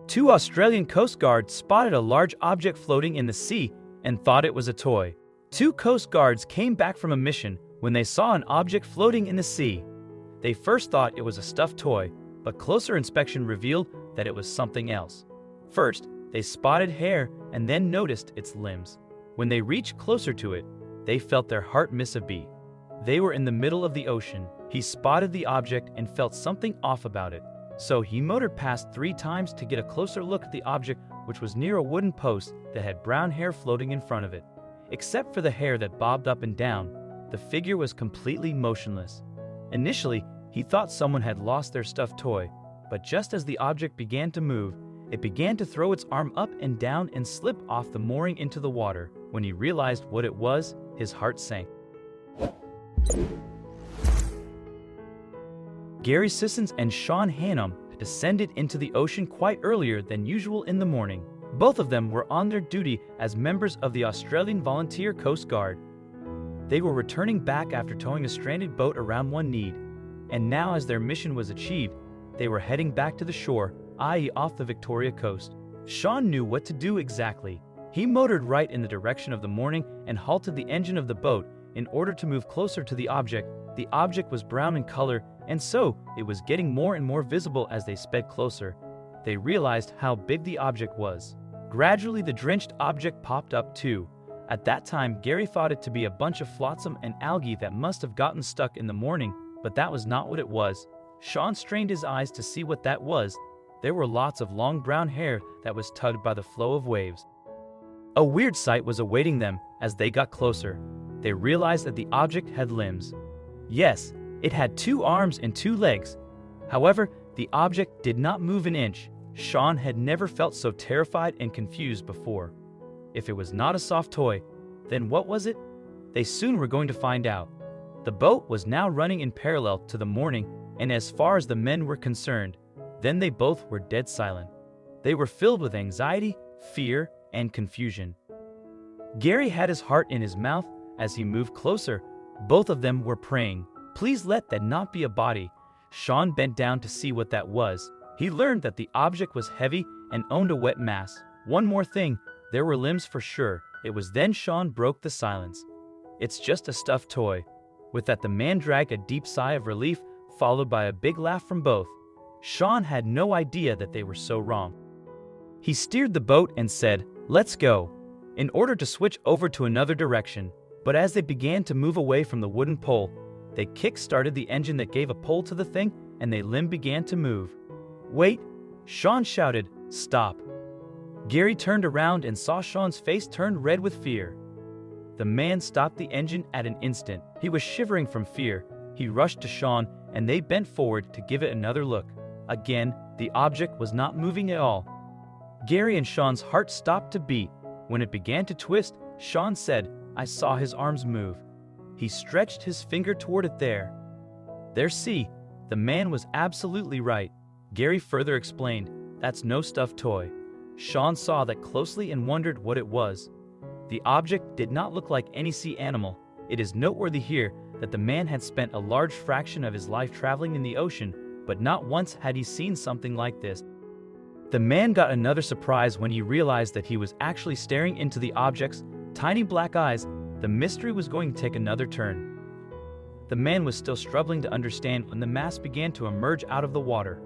Two Australian Coast Guards spotted a large object floating in the sea and thought it was a toy. Two Coast Guards came back from a mission when they saw an object floating in the sea. They first thought it was a stuffed toy, but closer inspection revealed that it was something else. First, they spotted hair and then noticed its limbs. When they reached closer to it, they felt their heart miss a beat. They were in the middle of the ocean. He spotted the object and felt something off about it. So he motored past 3 times to get a closer look at the object, which was near a wooden post that had brown hair floating in front of it. Except for the hair that bobbed up and down, the figure was completely motionless. Initially, he thought someone had lost their stuffed toy, but just as the object began to move, it began to throw its arm up and down and slip off the mooring into the water. When he realized what it was, his heart sank. Gary Sissons and Sean Hannum descended into the ocean quite earlier than usual in the morning. Both of them were on their duty as members of the Australian Volunteer Coast Guard. They were returning back after towing a stranded boat around One Need, and now as their mission was achieved, they were heading back to the shore, i.e. off the Victoria coast. Sean knew what to do exactly. He motored right in the direction of the mooring and halted the engine of the boat in order to move closer to the object. The object was brown in color, and so it was getting more and more visible as they sped closer. They realized how big the object was. Gradually, the drenched object popped up too. At that time, Gary thought it to be a bunch of flotsam and algae that must have gotten stuck in the mooring, but that was not what it was. Sean strained his eyes to see what that was. There were lots of long brown hair that was tugged by the flow of waves. A weird sight was awaiting them as they got closer. They realized that the object had limbs. Yes, it had 2 arms and 2 legs. However, the object did not move an inch. Sean had never felt so terrified and confused before. If it was not a soft toy, then what was it? They soon were going to find out. The boat was now running in parallel to the mooring, and as far as the men were concerned, then they both were dead silent. They were filled with anxiety, fear, and confusion. Gary had his heart in his mouth as he moved closer. Both of them were praying, "Please let that not be a body." Sean bent down to see what that was. He learned that the object was heavy and owned a wet mass. One more thing, there were limbs for sure. It was then Sean broke the silence. "It's just a stuffed toy." With that, the man dragged a deep sigh of relief, followed by a big laugh from both. Sean had no idea that they were so wrong. He steered the boat and said, "Let's go," in order to switch over to another direction. But as they began to move away from the wooden pole, they kick-started the engine that gave a pull to the thing, and the limb began to move. "Wait!" Sean shouted, "Stop!" Gary turned around and saw Sean's face turn red with fear. The man stopped the engine at an instant. He was shivering from fear. He rushed to Sean, and they bent forward to give it another look. Again, the object was not moving at all. Gary and Sean's heart stopped to beat. When it began to twist, Sean said, "I saw his arms move." He stretched his finger toward it there. There, see, the man was absolutely right. Gary further explained, "That's no stuffed toy." Sean saw that closely and wondered what it was. The object did not look like any sea animal. It is noteworthy here that the man had spent a large fraction of his life traveling in the ocean, but not once had he seen something like this. The man got another surprise when he realized that he was actually staring into the object's tiny black eyes. The mystery was going to take another turn. The man was still struggling to understand when the mass began to emerge out of the water.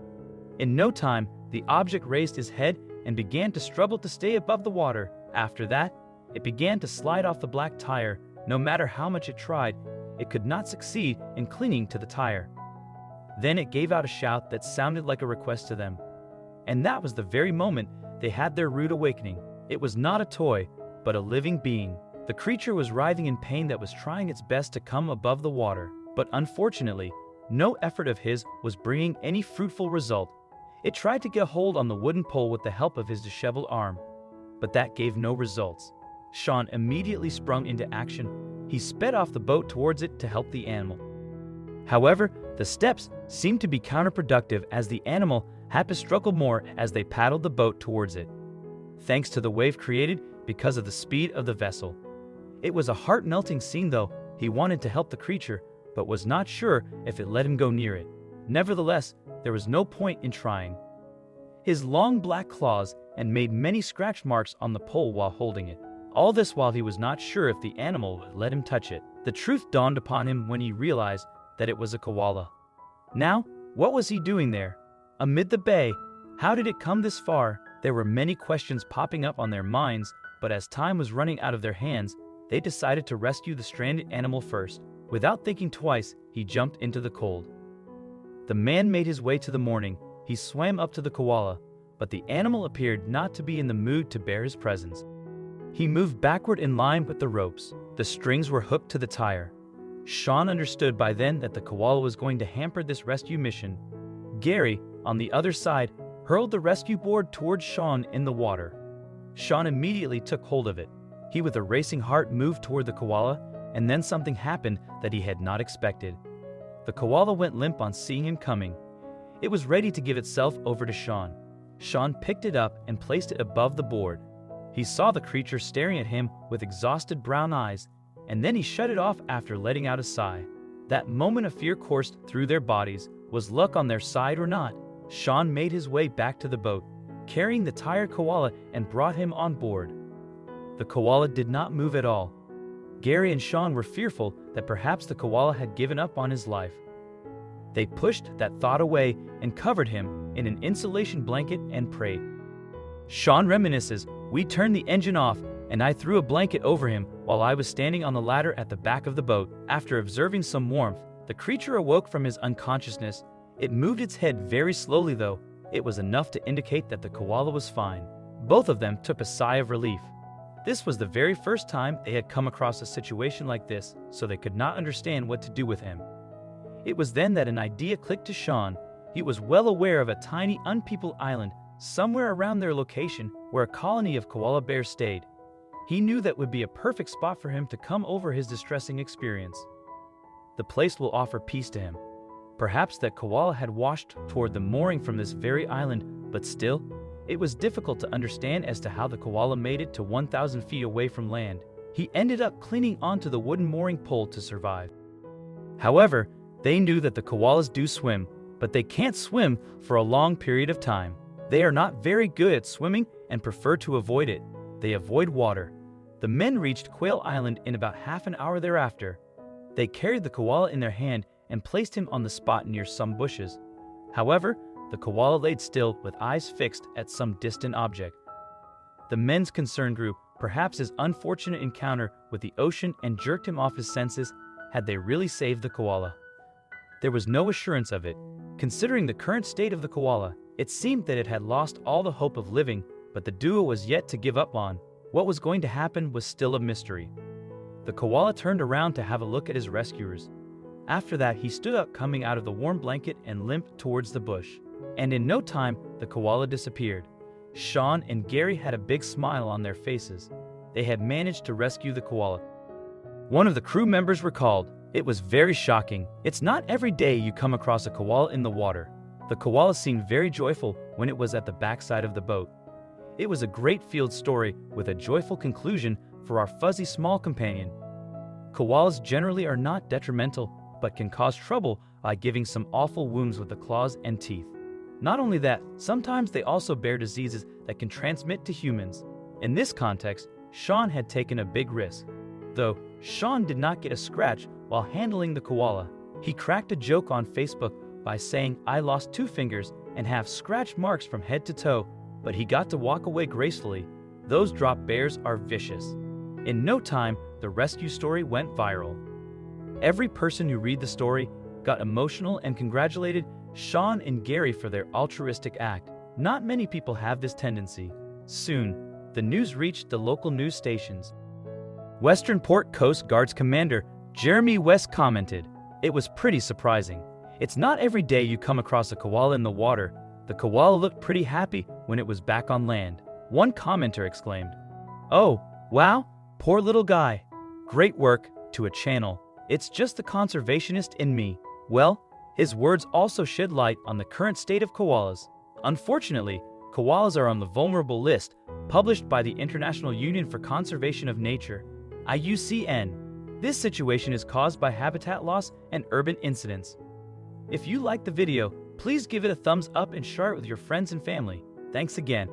In no time, the object raised his head and began to struggle to stay above the water. After that, it began to slide off the black tire. No matter how much it tried, it could not succeed in clinging to the tire. Then it gave out a shout that sounded like a request to them. And that was the very moment they had their rude awakening. It was not a toy, but a living being. The creature was writhing in pain that was trying its best to come above the water. But unfortunately, no effort of his was bringing any fruitful result. It tried to get hold on the wooden pole with the help of his disheveled arm, but that gave no results. Sean immediately sprung into action. He sped off the boat towards it to help the animal. However, the steps seemed to be counterproductive as the animal had to struggle more as they paddled the boat towards it, thanks to the wave created because of the speed of the vessel. It was a heart-melting scene though. He wanted to help the creature, but was not sure if it let him go near it. Nevertheless, there was no point in trying. his long black claws, and made many scratch marks on the pole while holding it. All this while he was not sure if the animal would let him touch it. The truth dawned upon him when he realized that it was a koala. Now, what was he doing there? Amid the bay, how did it come this far? There were many questions popping up on their minds, but as time was running out of their hands, they decided to rescue the stranded animal first. Without thinking twice, he jumped into the cold. The man made his way to the morning. He swam up to the koala, but the animal appeared not to be in the mood to bear his presence. He moved backward in line with the ropes. The strings were hooked to the tire. Sean understood by then that the koala was going to hamper this rescue mission. Gary, on the other side, hurled the rescue board towards Sean in the water. Sean immediately took hold of it. He, with a racing heart, moved toward the koala, and then something happened that he had not expected. The koala went limp on seeing him coming. It was ready to give itself over to Sean. Sean picked it up and placed it above the board. He saw the creature staring at him with exhausted brown eyes, and then he shut it off after letting out a sigh. That moment of fear coursed through their bodies. Was luck on their side or not? Sean made his way back to the boat, carrying the tired koala, and brought him on board. The koala did not move at all. Gary and Sean were fearful that perhaps the koala had given up on his life. They pushed that thought away and covered him in an insulation blanket and prayed. Sean reminisces, "We turned the engine off, and I threw a blanket over him while I was standing on the ladder at the back of the boat. After observing some warmth, the creature awoke from his unconsciousness. It moved its head very slowly, though. It was enough to indicate that the koala was fine." Both of them took a sigh of relief. This was the very first time they had come across a situation like this, so they could not understand what to do with him. It was then that an idea clicked to Sean. He was well aware of a tiny, unpeopled island somewhere around their location where a colony of koala bears stayed. He knew that would be a perfect spot for him to come over his distressing experience. The place will offer peace to him. Perhaps that koala had washed toward the mooring from this very island, but still, it was difficult to understand as to how the koala made it to 1,000 feet away from land. He ended up clinging onto the wooden mooring pole to survive. However, they knew that the koalas do swim, but they can't swim for a long period of time. They are not very good at swimming and prefer to avoid it. They avoid water. The men reached Quail Island in about half an hour thereafter. They carried the koala in their hand and placed him on the spot near some bushes. However, the koala laid still with eyes fixed at some distant object. The men's concern grew. Perhaps his unfortunate encounter with the ocean and jerked him off his senses. Had they really saved the koala? There was no assurance of it. Considering the current state of the koala, it seemed that it had lost all the hope of living, but the duo was yet to give up on. What was going to happen was still a mystery. The koala turned around to have a look at his rescuers. After that, he stood up, coming out of the warm blanket, and limped towards the bush. And in no time, the koala disappeared. Sean and Gary had a big smile on their faces. They had managed to rescue the koala. One of the crew members recalled, "It was very shocking. It's not every day you come across a koala in the water." The koala seemed very joyful when it was at the backside of the boat. It was a great field story with a joyful conclusion for our fuzzy small companion. Koalas generally are not detrimental, but can cause trouble by giving some awful wounds with the claws and teeth. Not only that, sometimes they also bear diseases that can transmit to humans. In this context, Sean had taken a big risk. Though, Sean did not get a scratch while handling the koala. He cracked a joke on Facebook by saying, "I lost 2 fingers and have scratch marks from head to toe," but he got to walk away gracefully. Those drop bears are vicious. In no time, the rescue story went viral. Every person who read the story got emotional and congratulated Sean and Gary for their altruistic act. Not many people have this tendency. Soon, the news reached the local news stations. Western Port Coast Guard's commander, Jeremy West, commented, "It was pretty surprising. It's not every day you come across a koala in the water. The koala looked pretty happy when it was back on land." One commenter exclaimed, "Oh, wow, poor little guy. Great work," to a channel. "It's just the conservationist in me." Well, his words also shed light on the current state of koalas. Unfortunately, koalas are on the vulnerable list published by the International Union for Conservation of Nature, IUCN. This situation is caused by habitat loss and urban incidents. If you liked the video, please give it a thumbs up and share it with your friends and family. Thanks again.